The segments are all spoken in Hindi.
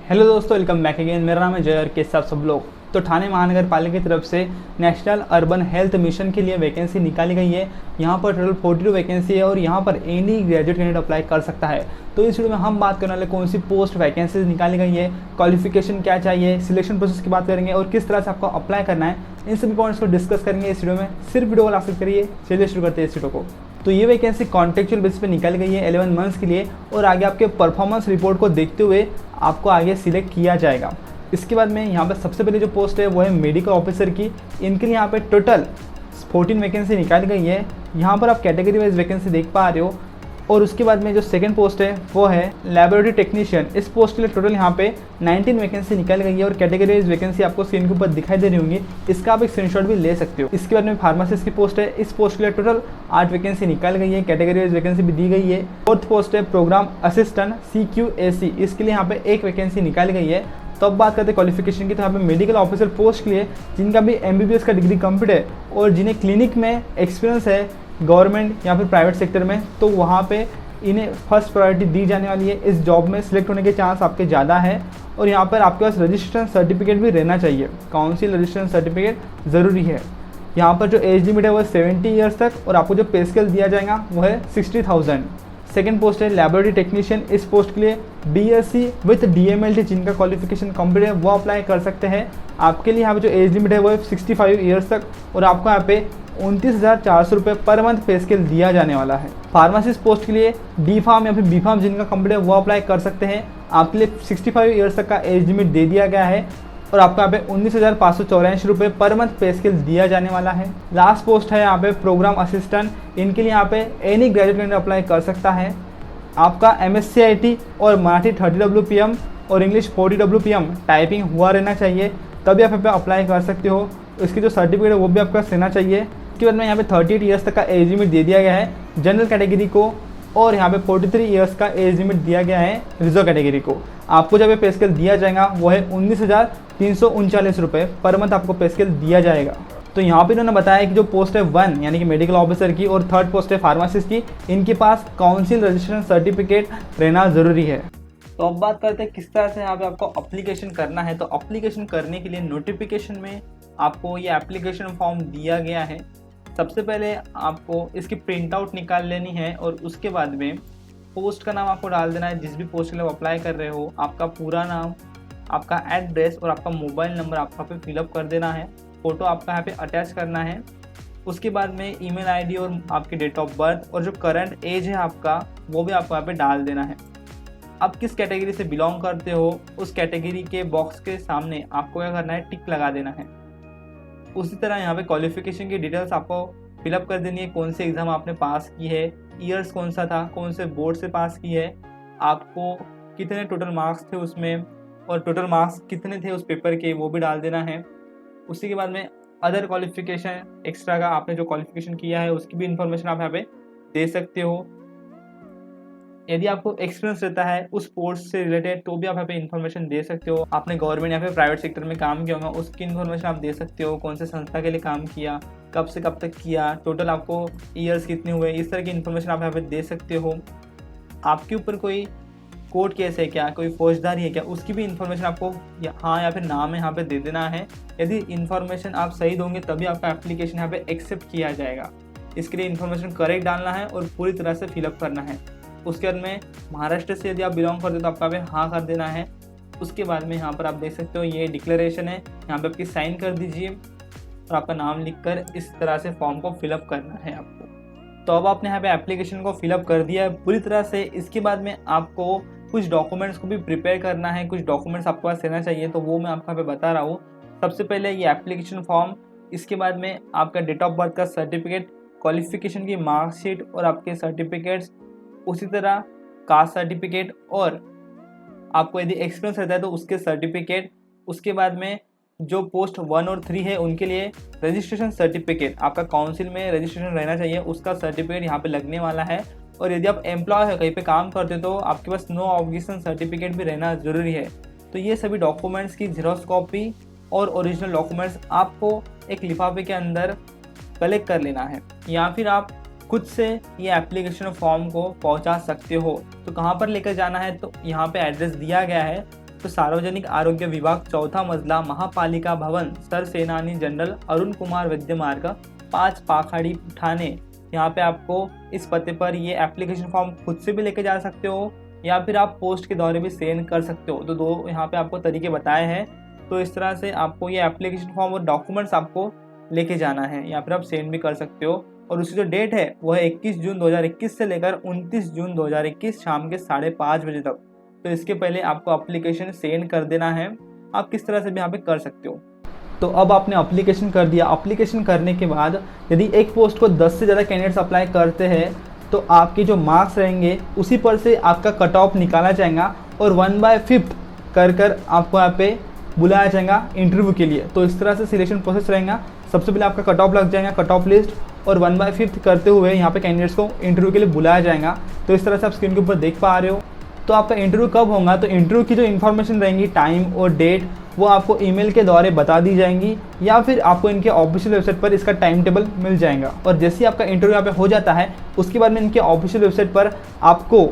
हेलो दोस्तों, वेलकम बैक अगेन। मेरा नाम है जय और के साथ सब लोग। तो ठाणे महानगर पालिका की तरफ से नेशनल अर्बन हेल्थ मिशन के लिए वैकेंसी निकाली गई है। यहाँ पर टोटल 42 वैकेंसी है और यहाँ पर एनी ग्रेजुएट कैंडिडेट अप्लाई कर सकता है। तो इस वीडियो में हम बात करने वाले कौन सी पोस्ट वैकेंसीज निकाली गई है, क्वालिफिकेशन क्या चाहिए, सिलेक्शन प्रोसेस की बात करेंगे और किस तरह से आपको अप्लाई करना है, इन सभी पॉइंट्स को डिस्कस करेंगे इस वीडियो में। सिर्फ वीडियो को लास्ट तक करिए। चलिए शुरू करते हैं इस वीडियो को। तो ये वैकेंसी कॉन्ट्रेक्चुअल बेसिस पे निकल गई है 11 मंथ्स के लिए और आगे आपके परफॉर्मेंस रिपोर्ट को देखते हुए आपको आगे सिलेक्ट किया जाएगा। इसके बाद में यहाँ पर सबसे पहले जो पोस्ट है वो है मेडिकल ऑफिसर की। इनके लिए यहाँ पे टोटल 14 वैकेंसी निकाली गई है। यहाँ पर आप कैटेगरी वाइज वैकेंसी देख पा रहे हो। और उसके बाद में जो सेकंड पोस्ट है वो है लैबोरेटरी टेक्नीशियन। इस पोस्ट के लिए टोटल यहाँ पे 19 वैकेंसी निकल गई है और कैटेगरी वाइज वैकेंसी आपको स्क्रीन के ऊपर दिखाई दे रही होंगी। इसका आप एक स्क्रीनशॉट भी ले सकते हो। इसके बाद में फार्मासिस्ट की पोस्ट है। इस पोस्ट के लिए टोटल 8 वैकेंसी निकल गई है, कैटेगरी वाइज वैकेंसी भी दी गई है। फोर्थ पोस्ट है प्रोग्राम असिस्टेंट CQAC। इसके लिए यहाँ पे 1 वैकेंसी निकाली गई है। तो अब बात करते हैं क्वालिफिकेशन की। तो यहाँ पे मेडिकल ऑफिसर पोस्ट के लिए जिनका भी MBBS का डिग्री कंप्लीट है और जिन्हें क्लिनिक में एक्सपीरियंस है गवर्नमेंट या फिर प्राइवेट सेक्टर में, तो वहाँ पे इन्हें फर्स्ट प्रायोरिटी दी जाने वाली है। इस जॉब में सिलेक्ट होने के चांस आपके ज़्यादा है। और यहाँ पर आपके पास रजिस्ट्रेशन सर्टिफिकेट भी रहना चाहिए। काउंसिल रजिस्ट्रेशन सर्टिफिकेट ज़रूरी है। यहाँ पर जो एज लिमिट है वो 70 ईयर्स तक और आपको जो पे स्केल दिया जाएगा वो है 60,000। सेकेंड पोस्ट है लैबोरेटरी टेक्नीशियन। इस पोस्ट के लिए BSc विथ DMLT जिनका क्वालिफिकेशन कंप्लीट है वो अप्लाई कर सकते हैं। आपके लिए यहाँ पे जो एज लिमिट है वो है 65 ईयर्स तक और आपको यहाँ पे 29,400 रुपये पर मंथ पे स्केल दिया जाने वाला है। फार्मासिस्ट पोस्ट के लिए D फार्म या फिर B फार्म जिनका कंप्लीट है वो अप्लाई कर सकते हैं। आपके लिए 65 ईयर्स तक का एज लिमिट दे दिया गया है और आपको यहाँ पे 19,584 रुपये पर मंथ पे स्केल दिया जाने वाला है। लास्ट पोस्ट है यहाँ पे प्रोग्राम असिस्टेंट। इनके लिए यहाँ पे एनी ग्रेजुएट कैंडिडेट अप्लाई कर सकता है। आपका MSc IT और मराठी 30 WPM और इंग्लिश 40 WPM टाइपिंग हुआ रहना चाहिए, तभी आप यहाँ पे अप्लाई कर सकते हो। इसकी जो सर्टिफिकेट है वो भी आपका रहना चाहिए। इसके बाद में यहाँ पे 38 ईयर्स तक का एज लिमिट दे दिया गया है जनरल कैटेगरी को और यहाँ पे 43 ईयर्स का एज लिमिट दिया गया है रिजर्व कैटेगरी को। आपको जब ये पे स्केल दिया जाएगा वो है 19,339 रुपये पर मंथ आपको पे स्केल दिया जाएगा। तो यहाँ पे इन्होंने बताया कि जो पोस्ट है 1 यानी कि मेडिकल ऑफिसर की और थर्ड पोस्ट है फार्मासिस्ट की, इनके पास काउंसिल रजिस्ट्रेशन सर्टिफिकेट रहना ज़रूरी है। तो अब बात करते हैं किस तरह से यहाँ पे आपको अप्लीकेशन करना है। तो अप्लीकेशन करने के लिए नोटिफिकेशन में आपको ये एप्लीकेशन फॉर्म दिया गया है। सबसे पहले आपको इसकी प्रिंट आउट निकाल लेनी है और उसके बाद में पोस्ट का नाम आपको डाल देना है। जिस भी पोस्ट के लिए अप्लाई कर रहे हो, आपका पूरा नाम, आपका एड्रेस और आपका मोबाइल नंबर आपका पे फिलअप कर देना है। फ़ोटो आपका यहाँ पे अटैच करना है। उसके बाद में ईमेल आईडी और आपकी डेट ऑफ बर्थ और जो करंट एज है आपका वो भी आपको यहाँ पे डाल देना है। आप किस कैटेगरी से बिलोंग करते हो उस कैटेगरी के बॉक्स के सामने आपको क्या करना है, टिक लगा देना है। उसी तरह यहाँ पे क्वालिफिकेशन की डिटेल्स आपको फिलअप कर देनी है। कौन से एग्ज़ाम आपने पास की है, ईयर्स कौन सा था, कौन से बोर्ड से पास की है, आपको कितने टोटल मार्क्स थे उसमें और टोटल मार्क्स कितने थे उस पेपर के, वो भी डाल देना है। उसी के बाद में अदर क्वालिफिकेशन एक्स्ट्रा का आपने जो क्वालिफिकेशन किया है उसकी भी इंफॉर्मेशन आप यहाँ पे दे सकते हो। यदि आपको एक्सपीरियंस रहता है उस पोस्ट से रिलेटेड तो भी आप यहाँ पे इन्फॉर्मेशन दे सकते हो। आपने गवर्नमेंट या फिर प्राइवेट सेक्टर में काम किया होगा उसकी इन्फॉर्मेशन आप दे सकते हो। कौन से संस्था के लिए काम किया, कब से कब तक किया, टोटल आपको ईयर्स कितने हुए, इस तरह की इन्फॉर्मेशन आप यहाँ पे दे सकते हो। आपके ऊपर कोई कोर्ट केस है क्या, कोई फौजदारी है क्या, उसकी भी इन्फॉर्मेशन आपको हाँ या फिर नाम है यहाँ पे दे देना है। यदि इन्फॉर्मेशन आप सही दोगे तभी आपका एप्लीकेशन यहाँ पे एक्सेप्ट किया जाएगा। इसके लिए इन्फॉर्मेशन करेक्ट डालना है और पूरी तरह से फिलअप करना है। उसके बाद में महाराष्ट्र से यदि आप बिलोंग करते हो तो आपका पे हाँ कर देना है। उसके बाद में यहाँ पर आप देख सकते हो ये डिक्लेरेशन है, यहाँ पे आपकी साइन कर दीजिए और आपका नाम लिखकर इस तरह से फॉर्म को फिलअप करना है आपको। तो अब आपने यहाँ पे एप्लीकेशन को फिलअप कर दिया है पूरी तरह से। इसके बाद में आपको कुछ डॉक्यूमेंट्स को भी प्रिपेयर करना है। कुछ डॉक्यूमेंट्स आपके पास रहना चाहिए, तो वो मैं आपको यहाँ पे बता रहा हूँ। सबसे पहले ये एप्लीकेशन फॉर्म, इसके बाद में आपका डेट ऑफ बर्थ का सर्टिफिकेट, क्वालिफिकेशन की मार्कशीट और आपके सर्टिफिकेट्स, उसी तरह कास्ट सर्टिफिकेट और आपको यदि एक्सपीरियंस रहता है तो उसके सर्टिफिकेट। उसके बाद में जो पोस्ट 1 और 3 है उनके लिए रजिस्ट्रेशन सर्टिफिकेट, आपका काउंसिल में रजिस्ट्रेशन रहना चाहिए, उसका सर्टिफिकेट यहाँ पे लगने वाला है। और यदि आप एम्प्लॉय है, कहीं पे काम करते हो, तो आपके पास नो ऑब्लिगेशन सर्टिफिकेट भी रहना ज़रूरी है। तो ये सभी डॉक्यूमेंट्स की जेरॉक्स कॉपी और ओरिजिनल डॉक्यूमेंट्स आपको एक लिफाफे के अंदर कलेक्ट कर लेना है, या फिर आप खुद से ये एप्लीकेशन फॉर्म को पहुंचा सकते हो। तो कहाँ पर लेकर जाना है, तो यहाँ पे एड्रेस दिया गया है, तो सार्वजनिक आरोग्य विभाग, चौथा मजला, महापालिका भवन, सरसेनानी जनरल अरुण कुमार विद्यमार्ग, 5 पाखाड़ी, ठाणे। यहाँ पे आपको इस पते पर ये एप्लीकेशन फॉर्म खुद से भी लेके जा सकते हो या फिर आप पोस्ट के द्वारा भी सेंड कर सकते हो। तो 2 यहाँ पे आपको तरीके बताए हैं। तो इस तरह से आपको ये एप्लीकेशन फॉर्म और डॉक्यूमेंट्स आपको लेके जाना है या फिर आप सेंड भी कर सकते हो। और उसकी जो डेट है वो है 21 जून 2021 से लेकर 29 जून 2021 शाम के 5:30 बजे तक। तो इसके पहले आपको एप्लीकेशन सेंड कर देना है। आप किस तरह से भी यहाँ पे कर सकते हो। तो अब आपने एप्लीकेशन कर दिया। एप्लीकेशन करने के बाद यदि एक पोस्ट को 10 से ज़्यादा कैंडिडेट्स अप्लाई करते हैं तो आपके जो मार्क्स रहेंगे उसी पर से आपका कट ऑफ निकाला जाएगा और 1/5 कर आपको यहाँ पे बुलाया जाएगा इंटरव्यू के लिए। तो इस तरह से सिलेक्शन प्रोसेस रहेगा। सबसे पहले आपका कट ऑफ लग जाएगा, कट ऑफ लिस्ट, और 1/5 करते हुए यहाँ पे कैंडिडेट्स को इंटरव्यू के लिए बुलाया जाएगा। तो इस तरह से आप स्क्रीन के ऊपर देख पा रहे हो। तो आपका इंटरव्यू कब होगा, तो इंटरव्यू की जो इन्फॉर्मेशन रहेंगी, टाइम और डेट, वो आपको ईमेल के द्वारा बता दी जाएंगी या फिर आपको इनके ऑफिशियल वेबसाइट पर इसका टाइम टेबल मिल जाएगा। और जैसे ही आपका इंटरव्यू यहाँ पे हो जाता है उसके बाद में इनके ऑफिशियल वेबसाइट पर आपको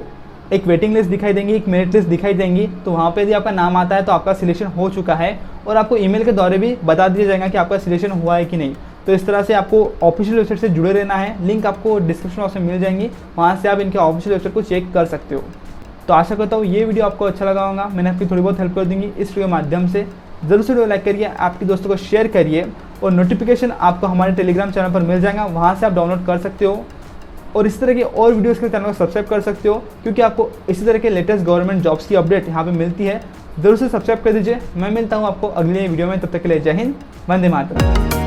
एक वेटिंग लिस्ट दिखाई देंगी, एक मेरिट लिस्ट दिखाई देंगी। तो वहाँ पे यदि आपका नाम आता है तो आपका सिलेक्शन हो चुका है और आपको ईमेल के द्वारा भी बता दिया जाएगा कि आपका सिलेक्शन हुआ है कि नहीं। तो इस तरह से आपको ऑफिशियल वेबसाइट से जुड़े रहना है। लिंक आपको डिस्क्रिप्शन बॉक्स में मिल जाएंगी, वहाँ से आप इनके ऑफिशियल वेबसाइट को चेक कर सकते हो। तो आशा करता हूँ ये वीडियो आपको अच्छा लगा होगा। मैंने आपकी थोड़ी बहुत हेल्प कर दूँगी इस वीडियो के माध्यम से। जरूर से वीडियो लाइक करिए, आपके दोस्तों को शेयर करिए और नोटिफिकेशन आपको हमारे टेलीग्राम चैनल पर मिल जाएगा, वहाँ से आप डाउनलोड कर सकते हो। और इस तरह के और वीडियोस के चैनल को सब्सक्राइब कर सकते हो क्योंकि आपको इसी तरह के लेटेस्ट गवर्नमेंट जॉब्स की अपडेट यहाँ पे मिलती है। जरूर से सब्सक्राइब कर दीजिए। मैं मिलता हूँ आपको अगले वीडियो में, तब तक के लिए जय हिंद, वंदे मातरम।